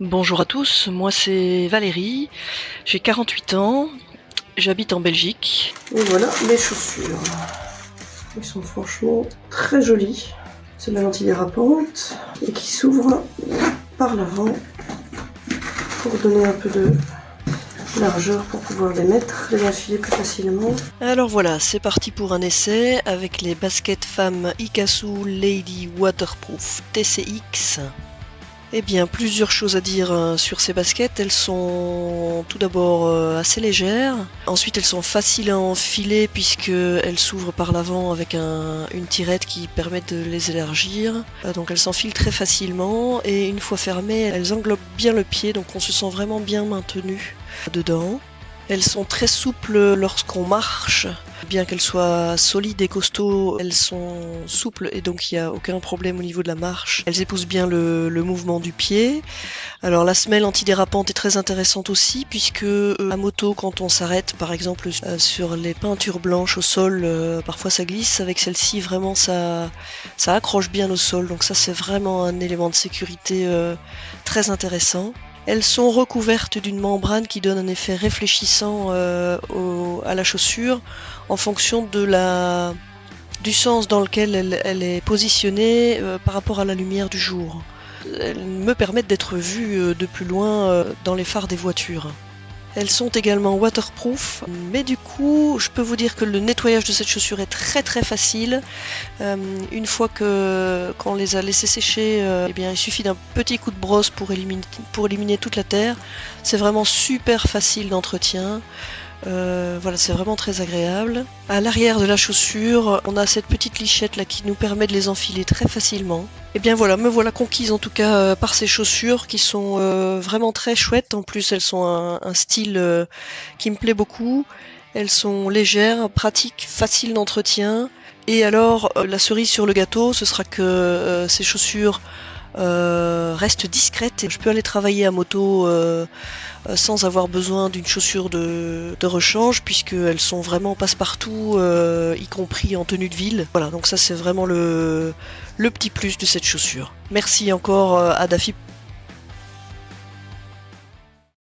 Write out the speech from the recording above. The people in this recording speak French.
Bonjour à tous, moi c'est Valérie, j'ai 48 ans, j'habite en Belgique. Et voilà mes chaussures. Elles sont franchement très jolies. C'est de la lentille dérapante et qui s'ouvre par l'avant pour donner un peu de largeur pour pouvoir les mettre, les enfiler plus facilement. Alors voilà, c'est parti pour un essai avec les baskets femmes Ikasu Lady Waterproof TCX. Eh bien, plusieurs choses à dire sur ces baskets. Elles sont tout d'abord assez légères. Ensuite, elles sont faciles à enfiler puisqu'elles s'ouvrent par l'avant avec une tirette qui permet de les élargir. Donc elles s'enfilent très facilement et une fois fermées, elles englobent bien le pied, donc on se sent vraiment bien maintenu dedans. Elles sont très souples lorsqu'on marche. Bien qu'elles soient solides et costauds, elles sont souples et donc il n'y a aucun problème au niveau de la marche. Elles épousent bien le mouvement du pied. Alors la semelle antidérapante est très intéressante aussi puisque à moto, quand on s'arrête par exemple sur les peintures blanches au sol, parfois ça glisse. Avec celle-ci, vraiment ça accroche bien au sol. Donc ça c'est vraiment un élément de sécurité très intéressant. Elles sont recouvertes d'une membrane qui donne un effet réfléchissant à la chaussure en fonction du sens dans lequel elle est positionnée par rapport à la lumière du jour. Elles me permettent d'être vue de plus loin dans les phares des voitures. Elles sont également waterproof, mais du coup, je peux vous dire que le nettoyage de cette chaussure est très très facile. Une fois qu'on les a laissées sécher, eh bien, il suffit d'un petit coup de brosse pour éliminer toute la terre. C'est vraiment super facile d'entretien. Voilà, c'est vraiment très agréable. À l'arrière de la chaussure, on a cette petite lichette là qui nous permet de les enfiler très facilement. Et bien voilà, me voilà conquise en tout cas par ces chaussures qui sont vraiment très chouettes. En plus, elles sont un style qui me plaît beaucoup. Elles sont légères, pratiques, faciles d'entretien. Et alors, la cerise sur le gâteau, ce sera que ces chaussures restent discrètes. Je peux aller travailler à moto sans avoir besoin d'une chaussure de rechange puisqu'elles sont vraiment passe-partout, y compris en tenue de ville. Voilà, donc ça c'est vraiment le petit plus de cette chaussure. Merci encore à Daffy